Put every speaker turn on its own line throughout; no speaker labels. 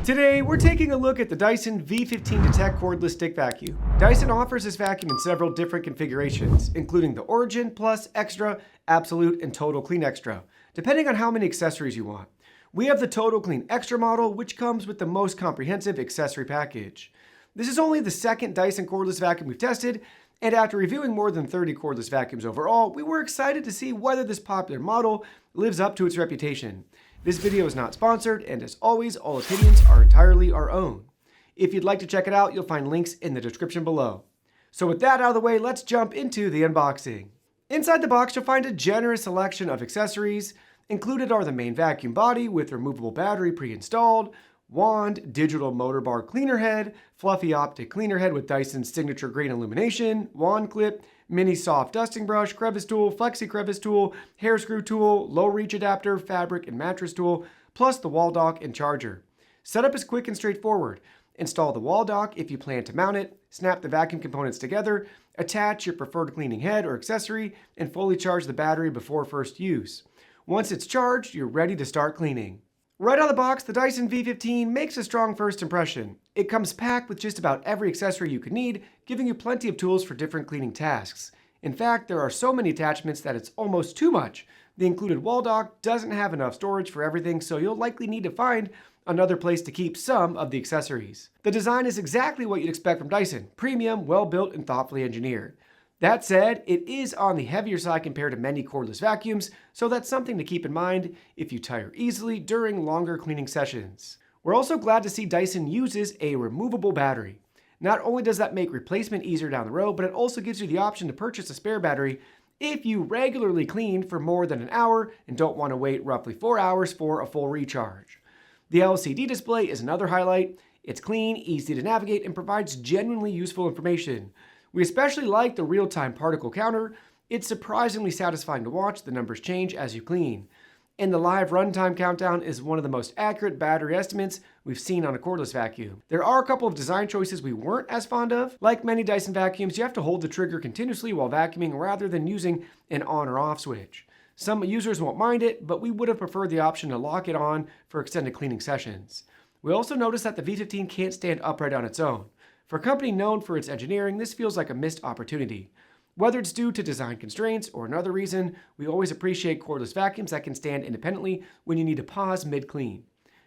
Today, we're taking a look at the Dyson V15 Detect Cordless Stick Vacuum. Dyson offers this vacuum in several different configurations, including the Origin, Plus, Extra, Absolute, and Total Clean Extra, depending on how many accessories you want. We have the Total Clean Extra model, which comes with the most comprehensive accessory package. This is only the second Dyson cordless vacuum we've tested, and after reviewing more than 30 cordless vacuums overall, we were excited to see whether this popular model lives up to its reputation. This video is not sponsored, and as always, all opinions are entirely our own. If you'd like to check it out, you'll find links in the description below. So with that out of the way, let's jump into the unboxing. Inside the box, you'll find a generous selection of accessories. Included are the main vacuum body with removable battery pre-installed, wand, digital motor bar cleaner head, fluffy optic cleaner head with Dyson's signature green illumination, wand clip, mini soft dusting brush, crevice tool, flexi crevice tool, hair screw tool, low reach adapter, fabric and mattress tool, plus the wall dock and charger. Setup is quick and straightforward. Install the wall dock if you plan to mount it, snap the vacuum components together, attach your preferred cleaning head or accessory, and fully charge the battery before first use. Once it's charged, you're ready to start cleaning. Right out of the box, the Dyson V15 makes a strong first impression. It comes packed with just about every accessory you could need, giving you plenty of tools for different cleaning tasks. In fact, there are so many attachments that it's almost too much. The included wall dock doesn't have enough storage for everything, so you'll likely need to find another place to keep some of the accessories. The design is exactly what you'd expect from Dyson: premium, well-built, and thoughtfully engineered. That said, it is on the heavier side compared to many cordless vacuums, so that's something to keep in mind if you tire easily during longer cleaning sessions. We're also glad to see Dyson uses a removable battery. Not only does that make replacement easier down the road, but it also gives you the option to purchase a spare battery if you regularly clean for more than an hour and don't want to wait roughly 4 hours for a full recharge. The LCD display is another highlight. It's clean, easy to navigate, and provides genuinely useful information. We especially like the real-time particle counter. It's surprisingly satisfying to watch the numbers change as you clean. And the live runtime countdown is one of the most accurate battery estimates we've seen on a cordless vacuum. There are a couple of design choices we weren't as fond of. Like many Dyson vacuums, you have to hold the trigger continuously while vacuuming rather than using an on or off switch. Some users won't mind it, but we would have preferred the option to lock it on for extended cleaning sessions. We also noticed that the V15 can't stand upright on its own. For a company known for its engineering, this feels like a missed opportunity. Whether it's due to design constraints or another reason, we always appreciate cordless vacuums that can stand independently when you need to pause mid-clean.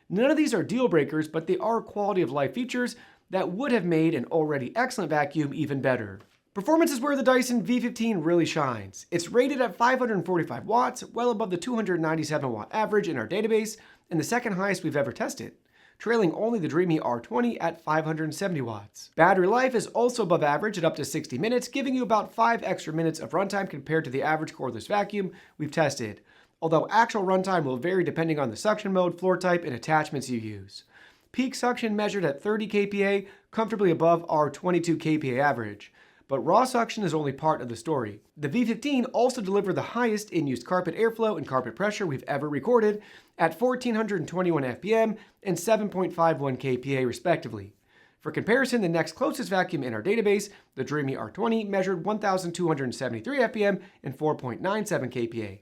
None of these are deal breakers, but they are quality of life features that would have made an already excellent vacuum even better. Performance is where the Dyson V15 really shines. It's rated at 545 watts, well above the 297 watt average in our database, and the second highest we've ever tested, trailing only the Dreamy R20 at 570 watts. Battery life is also above average at up to 60 minutes, giving you about 5 extra minutes of runtime compared to the average cordless vacuum we've tested, although actual runtime will vary depending on the suction mode, floor type, and attachments you use. Peak suction measured at 30 kPa, comfortably above our 22 kPa average. But raw suction is only part of the story. The V15 also delivered the highest in-use carpet airflow and carpet pressure we've ever recorded at 1421 FPM and 7.51 kPa respectively. For comparison, the next closest vacuum in our database, the Dreamy R20, measured 1273 FPM and 4.97 kPa.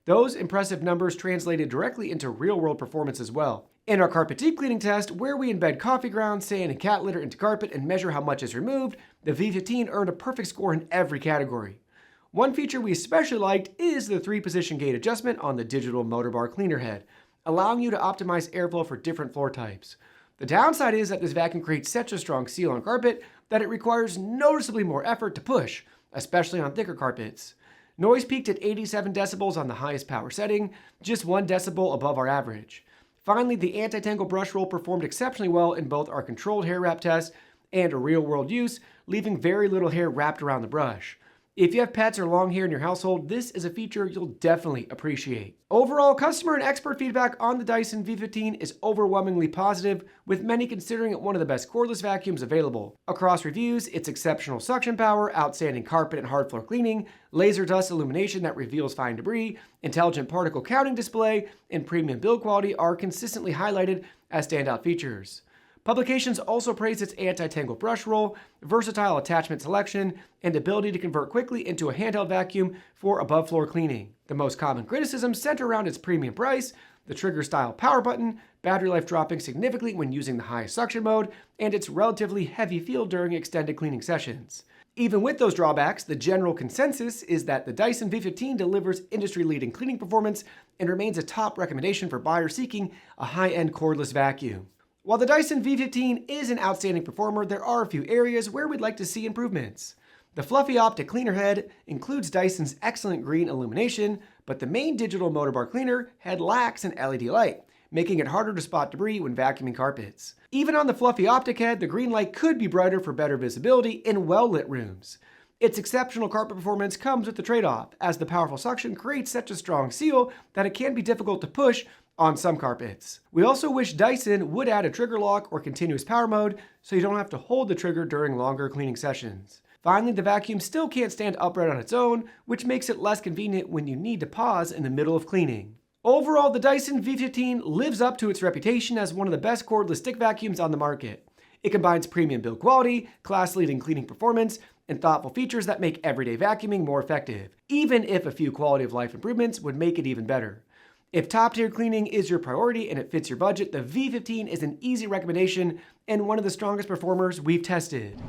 Those impressive numbers translated directly into real-world performance as well. In our carpet deep cleaning test, where we embed coffee grounds, sand, and cat litter into carpet and measure how much is removed, the V15 earned a perfect score in every category. One feature we especially liked is the 3-position gate adjustment on the digital motor bar cleaner head, allowing you to optimize airflow for different floor types. The downside is that this vacuum creates such a strong seal on carpet that it requires noticeably more effort to push, especially on thicker carpets. Noise peaked at 87 decibels on the highest power setting, just 1 decibel above our average. Finally, the anti-tangle brush roll performed exceptionally well in both our controlled hair wrap test and a real-world use, leaving very little hair wrapped around the brush. If you have pets or long hair in your household, this is a feature you'll definitely appreciate. Overall, customer and expert feedback on the Dyson V15 is overwhelmingly positive, with many considering it one of the best cordless vacuums available. Across reviews, its exceptional suction power, outstanding carpet and hard floor cleaning, laser dust illumination that reveals fine debris, intelligent particle counting display, and premium build quality are consistently highlighted as standout features. Publications also praise its anti-tangle brush roll, versatile attachment selection, and ability to convert quickly into a handheld vacuum for above-floor cleaning. The most common criticisms center around its premium price, the trigger-style power button, battery life dropping significantly when using the highest suction mode, and its relatively heavy feel during extended cleaning sessions. Even with those drawbacks, the general consensus is that the Dyson V15 delivers industry-leading cleaning performance and remains a top recommendation for buyers seeking a high-end cordless vacuum. While the Dyson V15 is an outstanding performer, there are a few areas where we'd like to see improvements. The fluffy optic cleaner head includes Dyson's excellent green illumination, but the main digital motor bar cleaner head lacks an LED light, making it harder to spot debris when vacuuming carpets. Even on the fluffy optic head, the green light could be brighter for better visibility in well-lit rooms. Its exceptional carpet performance comes with the trade-off, as the powerful suction creates such a strong seal that it can be difficult to push on some carpets. We also wish Dyson would add a trigger lock or continuous power mode so you don't have to hold the trigger during longer cleaning sessions. Finally, the vacuum still can't stand upright on its own, which makes it less convenient when you need to pause in the middle of cleaning. Overall, the Dyson V15 lives up to its reputation as one of the best cordless stick vacuums on the market. It combines premium build quality, class-leading cleaning performance, and thoughtful features that make everyday vacuuming more effective, even if a few quality of life improvements would make it even better. If top-tier cleaning is your priority and it fits your budget, the V15 is an easy recommendation and one of the strongest performers we've tested.